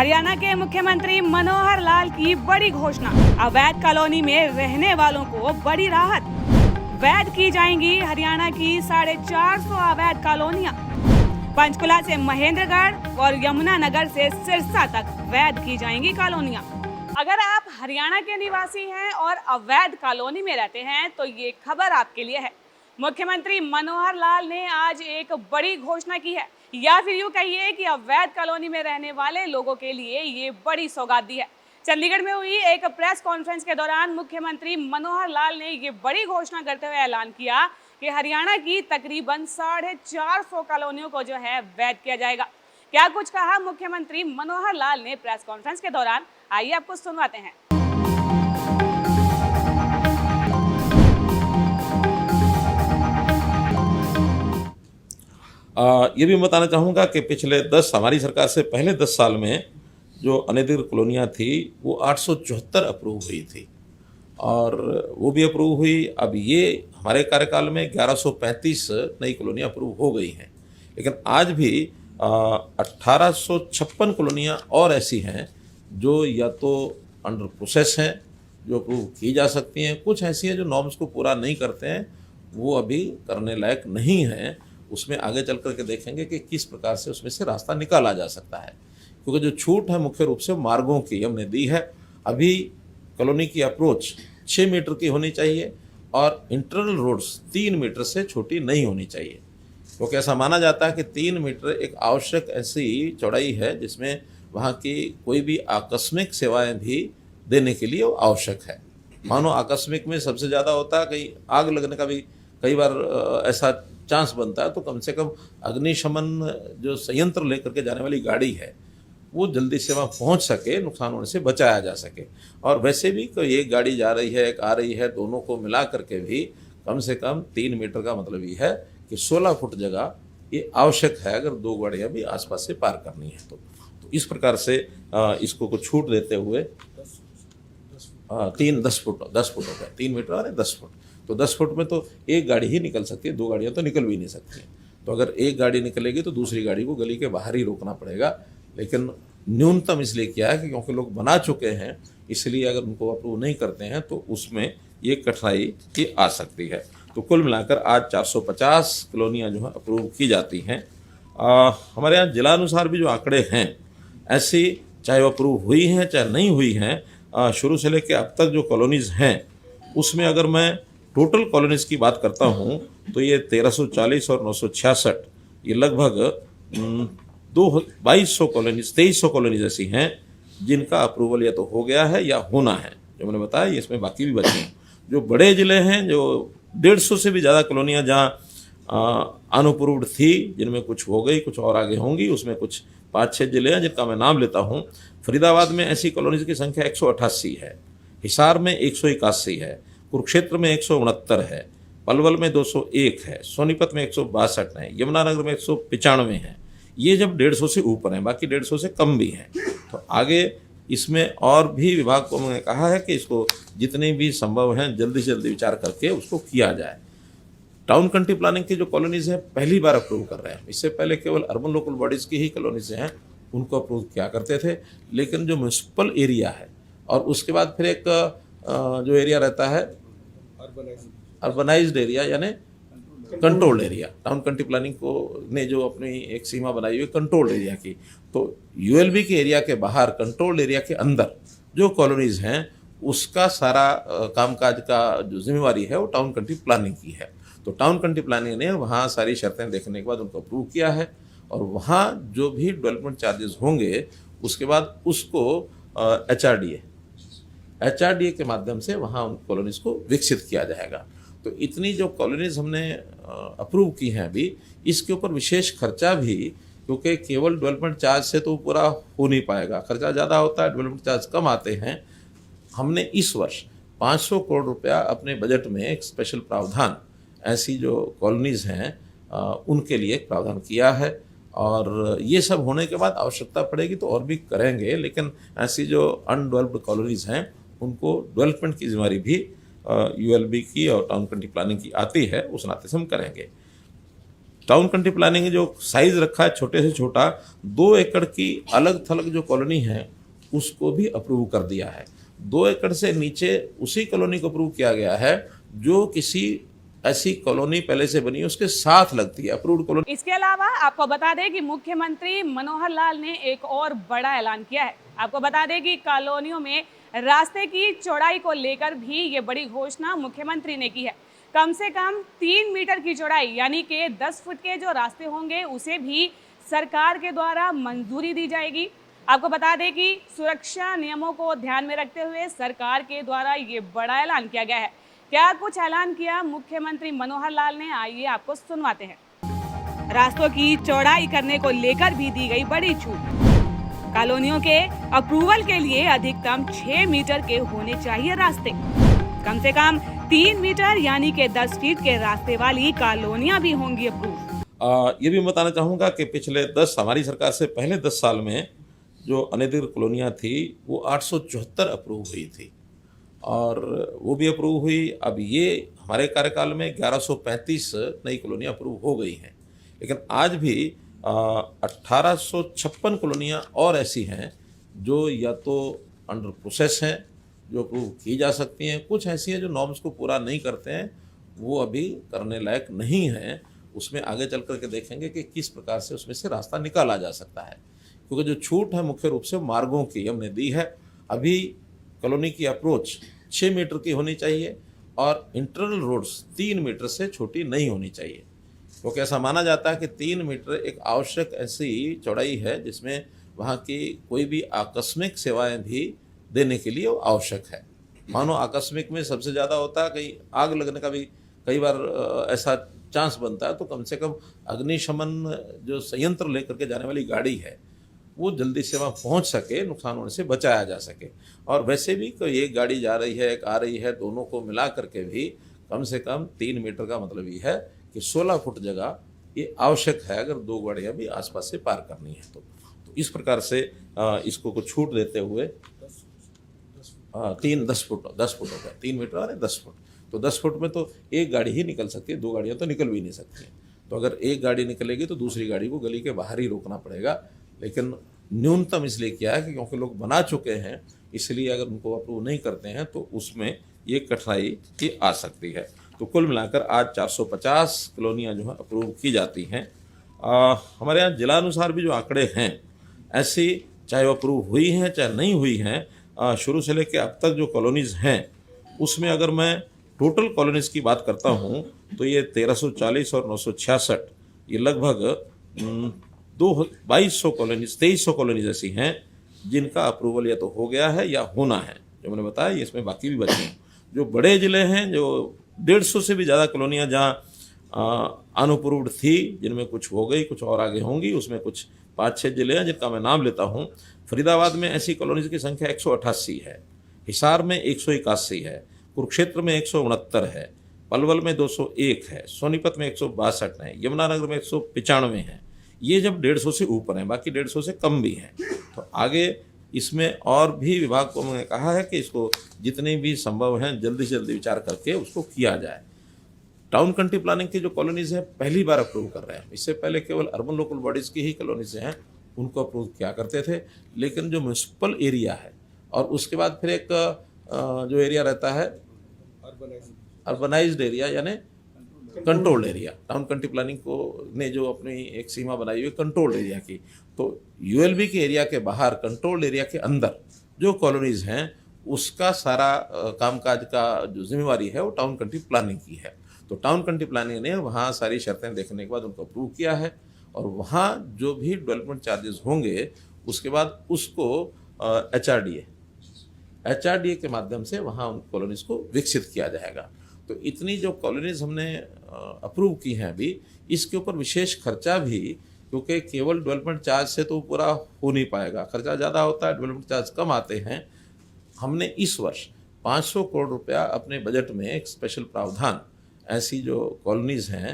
हरियाणा के मुख्यमंत्री मनोहर लाल की बड़ी घोषणा। अवैध कॉलोनी में रहने वालों को बड़ी राहत। वैध की जाएंगी हरियाणा की 450 अवैध कॉलोनियां। पंचकुला से महेंद्रगढ़ और यमुनानगर से सिरसा तक वैध की जाएंगी कॉलोनियां। अगर आप हरियाणा के निवासी हैं और अवैध कॉलोनी में रहते हैं तो ये खबर आपके लिए है। मुख्यमंत्री मनोहर लाल ने आज एक बड़ी घोषणा की है, या फिर यूं कहिए कि अवैध कॉलोनी में रहने वाले लोगों के लिए ये बड़ी सौगात दी है। चंडीगढ़ में हुई एक प्रेस कॉन्फ्रेंस के दौरान मुख्यमंत्री मनोहर लाल ने ये बड़ी घोषणा करते हुए ऐलान किया कि हरियाणा की तकरीबन 450 कॉलोनियों को जो है वैध किया जाएगा। क्या कुछ कहा मुख्यमंत्री मनोहर लाल ने प्रेस कॉन्फ्रेंस के दौरान, आइए आपको सुनवाते हैं। ये भी बताना चाहूँगा कि पिछले हमारी सरकार से पहले 10 साल में जो अनधिकृत कॉलोनियाँ थी वो 874 अप्रूव हुई थी और वो भी अप्रूव हुई। अब ये हमारे कार्यकाल में 1135 नई कॉलोनियाँ अप्रूव हो गई हैं, लेकिन आज भी 1856 कॉलोनियाँ और ऐसी हैं जो या तो अंडर प्रोसेस हैं, जो अप्रूव की जा सकती हैं, कुछ ऐसी हैं जो नॉर्म्स को पूरा नहीं करते हैं, वो अभी करने लायक नहीं हैं। उसमें आगे चल करके देखेंगे कि किस प्रकार से उसमें से रास्ता निकाला जा सकता है, क्योंकि जो छूट है मुख्य रूप से मार्गों की हमने दी है। अभी कॉलोनी की अप्रोच 6 मीटर की होनी चाहिए और इंटरनल रोड्स 3 मीटर से छोटी नहीं होनी चाहिए, क्योंकि ऐसा माना जाता है कि 3 मीटर एक आवश्यक ऐसी चौड़ाई है जिसमें वहाँ की कोई भी आकस्मिक सेवाएं भी देने के लिए आवश्यक है। मानो आकस्मिक में सबसे ज़्यादा होता है, कहीं आग लगने का भी कई बार ऐसा चांस बनता है, तो कम से कम अग्निशमन जो संयंत्र लेकर के जाने वाली गाड़ी है वो जल्दी से वहाँ पहुँच सके, नुकसान होने से बचाया जा सके। और वैसे भी कोई एक गाड़ी जा रही है, एक आ रही है, दोनों को मिला करके भी कम से कम 3 मीटर का मतलब ये है कि 16 फुट जगह ये आवश्यक है अगर 2 गाड़ियाँ भी आसपास से पार करनी है तो इस प्रकार से इसको कुछ छूट देते हुए 10 फुट हो गया, 3 मीटर और 10 फुट। तो 10 फुट में तो एक गाड़ी ही निकल सकती है, 2 गाड़ियाँ तो निकल भी नहीं सकती। तो अगर एक गाड़ी निकलेगी तो दूसरी गाड़ी को गली के बाहर ही रोकना पड़ेगा, लेकिन न्यूनतम इसलिए किया है कि क्योंकि लोग बना चुके हैं, इसलिए अगर उनको अप्रूव नहीं करते हैं तो उसमें ये कठिनाई की आ सकती है। तो कुल मिलाकर आज 450 कॉलोनियाँ जो है अप्रूव की जाती हैं। हमारे यहाँ जिलानुसार भी जो आंकड़े हैं ऐसी, चाहे वो अप्रूव हुई हैं चाहे नहीं हुई हैं, शुरू से लेकर अब तक जो कॉलोनीज़ हैं उसमें अगर मैं टोटल कॉलोनीज़ की बात करता हूँ तो ये 1340 और 966, ये लगभग 2200 कॉलोनीज़ 2300 कॉलोनीज़ ऐसी हैं जिनका अप्रूवल या तो हो गया है या होना है। जो मैंने बताया इसमें बाकी भी बचे हैं। जो बड़े ज़िले हैं, जो 150 से भी ज़्यादा कॉलोनियाँ जहाँ अनअप्रूव्ड थी, जिनमें कुछ हो गई, कुछ और आगे होंगी, उसमें कुछ 5-6 ज़िले हैं जिनका मैं नाम लेता हूँ। फरीदाबाद में ऐसी कॉलोनीज़ की संख्या 188 है, हिसार में 181 है, कुरुक्षेत्र में 169 है, पलवल में 201 है, सोनीपत में 162 है, यमुनानगर में 195 है। ये जब 150 से ऊपर हैं, बाकी 150 से कम भी हैं। तो आगे इसमें और भी विभाग को मैंने कहा है कि इसको जितने भी संभव हैं जल्दी से जल्दी विचार करके उसको किया जाए। टाउन कंट्री प्लानिंग की जो कॉलोनीज़ हैं पहली बार अप्रूव कर रहे हैं। इससे पहले केवल अर्बन लोकल बॉडीज़ की ही कॉलोनीज़ हैं, उनको अप्रूव किया करते थे। लेकिन जो म्यूनसिपल एरिया है और उसके बाद फिर एक जो एरिया रहता है अर्बनाइज्ड एरिया यानी controlled area, town country planning को ने जो अपनी एक सीमा बनाई हुई कंट्रोल्ड एरिया की, तो यूएलबी के एरिया के बाहर कंट्रोल्ड एरिया के अंदर जो कॉलोनीज़ हैं उसका सारा कामकाज का जो जिम्मेवारी है वो टाउन कंट्री प्लानिंग की है। तो टाउन कंट्री प्लानिंग ने वहाँ सारी शर्तें देखने के बाद उनको अप्रूव किया है और वहाँ जो भी डेवलपमेंट चार्जेस होंगे उसके बाद उसको एचआरडीए के माध्यम से वहाँ उन कॉलोनीज़ को विकसित किया जाएगा। तो इतनी जो कॉलोनीज़ हमने अप्रूव की हैं अभी, इसके ऊपर विशेष खर्चा भी, क्योंकि केवल डेवलपमेंट चार्ज से तो पूरा हो नहीं पाएगा, खर्चा ज़्यादा होता है, डेवलपमेंट चार्ज कम आते हैं। हमने इस वर्ष 500 करोड़ रुपया अपने बजट में एक स्पेशल प्रावधान ऐसी जो कॉलोनीज़ हैं उनके लिए एक प्रावधान किया है और ये सब होने के बाद आवश्यकता पड़ेगी तो और भी करेंगे, लेकिन ऐसी जो अनडेवलप्ड कॉलोनीज़ हैं उनको डेवलपमेंट की जिम्मेदारी भी यूएलबी की और टाउन कंट्री प्लानिंग की आती है, उस नाते से हम करेंगे। टाउन कंट्री प्लानिंग जो साइज रखा है छोटे से छोटा, 2 एकड़ की अलग थलग जो कॉलोनी है उसको भी अप्रूव कर दिया है। 2 एकड़ से नीचे उसी कॉलोनी को अप्रूव किया गया है जो किसी ऐसी कॉलोनी पहले से बनी है उसके साथ लगती है अप्रूव्ड कॉलोनी। इसके अलावा आपको बता दें कि मुख्यमंत्री मनोहर लाल ने एक और बड़ा ऐलान किया है। आपको बता दें कि कॉलोनियों में रास्ते की चौड़ाई को लेकर भी ये बड़ी घोषणा मुख्यमंत्री ने की है। कम से कम 3 मीटर की चौड़ाई यानी कि 10 फुट के जो रास्ते होंगे उसे भी सरकार के द्वारा मंजूरी दी जाएगी। आपको बता दें कि सुरक्षा नियमों को ध्यान में रखते हुए सरकार के द्वारा ये बड़ा ऐलान किया गया है। क्या कुछ ऐलान किया मुख्यमंत्री मनोहर लाल ने, आइए आपको सुनवाते हैं। रास्तों की चौड़ाई करने को लेकर भी दी गई बड़ी छूट। कॉलोनियों के अप्रूवल के लिए अधिकतम 6 मीटर के होने चाहिए रास्ते। कम से कम 3 मीटर यानी कि 10 फीट के रास्ते वाली कॉलोनियां भी होंगी अप्रूव। ये भी बताना चाहूँगा कि पिछले 10 हमारी सरकार से पहले 10 साल में जो अनधिकृत कॉलोनियाँ थी वो 874 अप्रूव हुई थी और वो भी अप्रूव हुई। अब ये हमारे कार्यकाल में 1135 नई कॉलोनियाँ अप्रूव हो गई हैं, लेकिन आज भी 1856 कॉलोनियाँ और ऐसी हैं जो या तो अंडर प्रोसेस हैं जो अप्रूव की जा सकती हैं, कुछ ऐसी हैं जो नॉर्म्स को पूरा नहीं करते हैं, वो अभी करने लायक नहीं हैं। उसमें आगे चल करके देखेंगे कि किस प्रकार से उसमें से रास्ता निकाला जा सकता है, क्योंकि जो छूट है मुख्य रूप से मार्गों की हमने दी है। अभी कॉलोनी की अप्रोच 6 मीटर की होनी चाहिए और इंटरनल रोड्स 3 मीटर से छोटी नहीं होनी चाहिए, क्योंकि ऐसा माना जाता है कि 3 मीटर एक आवश्यक ऐसी चौड़ाई है जिसमें वहाँ की कोई भी आकस्मिक सेवाएं भी देने के लिए आवश्यक है। मानो आकस्मिक में सबसे ज़्यादा होता है, कहीं आग लगने का भी कई बार ऐसा चांस बनता है, तो कम से कम अग्निशमन जो संयंत्र लेकर के जाने वाली गाड़ी है वो जल्दी से वहाँ पहुँच सके, नुकसान होने से बचाया जा सके। और वैसे भी कोई एक गाड़ी जा रही है एक आ रही है, दोनों को मिला करके भी कम से कम 3 मीटर का मतलब ये है कि 16 फुट जगह ये आवश्यक है अगर 2 गाड़ियाँ भी आसपास से पार करनी है तो इस प्रकार से इसको कुछ छूट देते हुए 10 फुट हो गया, 3 मीटर और 10 फुट। तो 10 फुट में तो एक गाड़ी ही निकल सकती है, 2 गाड़ियाँ तो निकल भी नहीं सकती हैं। तो अगर एक गाड़ी निकलेगी तो दूसरी गाड़ी को गली के बाहर ही रोकना पड़ेगा, लेकिन न्यूनतम इसलिए किया है कि क्योंकि लोग बना चुके हैं, इसलिए अगर उनको अप्रूव नहीं करते हैं तो उसमें ये कठिनाई की आ सकती है। तो कुल मिलाकर आज 450 कॉलोनियाँ जो है अप्रूव की जाती हैं। हमारे यहाँ जिलानुसार भी जो आंकड़े हैं ऐसी, चाहे वो अप्रूव हुई हैं चाहे नहीं हुई हैं, शुरू से लेकर अब तक जो कॉलोनीज़ हैं उसमें अगर मैं टोटल कॉलोनीज़ की बात करता हूँ तो ये 1340 और 966, ये लगभग 2200 कॉलोनीज 2300 कॉलोनीज ऐसी हैं जिनका अप्रूवल या तो हो गया है या होना है। जो मैंने बताया ये इसमें बाकी भी बचे हैं। जो बड़े ज़िले हैं, जो 150 से भी ज़्यादा कॉलोनियाँ जहाँ अनअप्रूव्ड थी, जिनमें कुछ हो गई कुछ और आगे होंगी, उसमें कुछ 5-6 ज़िले हैं जिनका मैं नाम लेता हूँ। फरीदाबाद में ऐसी कॉलोनीज की संख्या 188 है, हिसार में 181 है, कुरुक्षेत्र में 169 है, पलवल में 201 है, सोनीपत में 162 है, यमुनानगर में 195 है। ये जब 150 से ऊपर हैं, बाकी 150 से कम भी हैं। तो आगे इसमें और भी विभाग को मैंने कहा है कि इसको जितने भी संभव हैं जल्दी से जल्दी विचार करके उसको किया जाए। टाउन कंट्री प्लानिंग की जो कॉलोनीज हैं पहली बार अप्रूव कर रहे हैं। इससे पहले केवल अर्बन लोकल बॉडीज़ की ही कॉलोनीज हैं उनको अप्रूव किया करते थे, लेकिन जो म्यूनसिपल एरिया है और उसके बाद फिर एक जो एरिया रहता है अर्बनाइज्ड एरिया यानी controlled area, town country planning को ने जो अपनी एक सीमा बनाई हुई कंट्रोल्ड एरिया की, तो यूएलबी के एरिया के बाहर कंट्रोल्ड एरिया के अंदर जो कॉलोनीज हैं उसका सारा कामकाज का जो जिम्मेवारी है वो टाउन कंट्री प्लानिंग की है। तो टाउन कंट्री प्लानिंग ने वहाँ सारी शर्तें देखने के बाद उनको अप्रूव किया है और वहाँ जो भी डेवलपमेंट चार्जेस होंगे उसके बाद उसको एचआरडीए के माध्यम से वहाँ उन कॉलोनीज को विकसित किया जाएगा। तो इतनी जो कॉलोनीज हमने अप्रूव की हैं अभी, इसके ऊपर विशेष खर्चा भी, क्योंकि केवल डेवलपमेंट चार्ज से तो पूरा हो नहीं पाएगा, खर्चा ज़्यादा होता है, डेवलपमेंट चार्ज कम आते हैं। हमने इस वर्ष 500 करोड़ रुपया अपने बजट में एक स्पेशल प्रावधान ऐसी जो कॉलोनीज़ हैं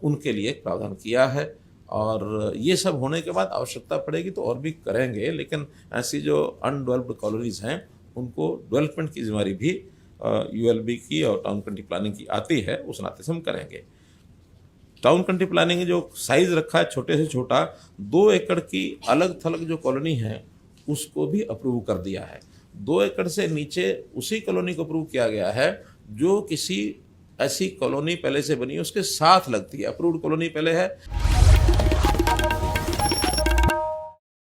उनके लिए एक प्रावधान किया है और ये सब होने के बाद आवश्यकता पड़ेगी तो और भी करेंगे, लेकिन ऐसी जो अनडेवलप्ड कॉलोनीज़ हैं उनको डेवलपमेंट की जिम्मेदारी भी यूएलबी की और टाउन कंट्री प्लानिंग की आती है, उस नाते से हम करेंगे। टाउन कंट्री प्लानिंग ने जो साइज रखा है छोटे से छोटा, 2 एकड़ की अलग थलग जो कॉलोनी है उसको भी अप्रूव कर दिया है। 2 एकड़ से नीचे उसी कॉलोनी को अप्रूव किया गया है जो किसी ऐसी कॉलोनी पहले से बनी है उसके साथ लगती है। अप्रूव्ड कॉलोनी पहले है।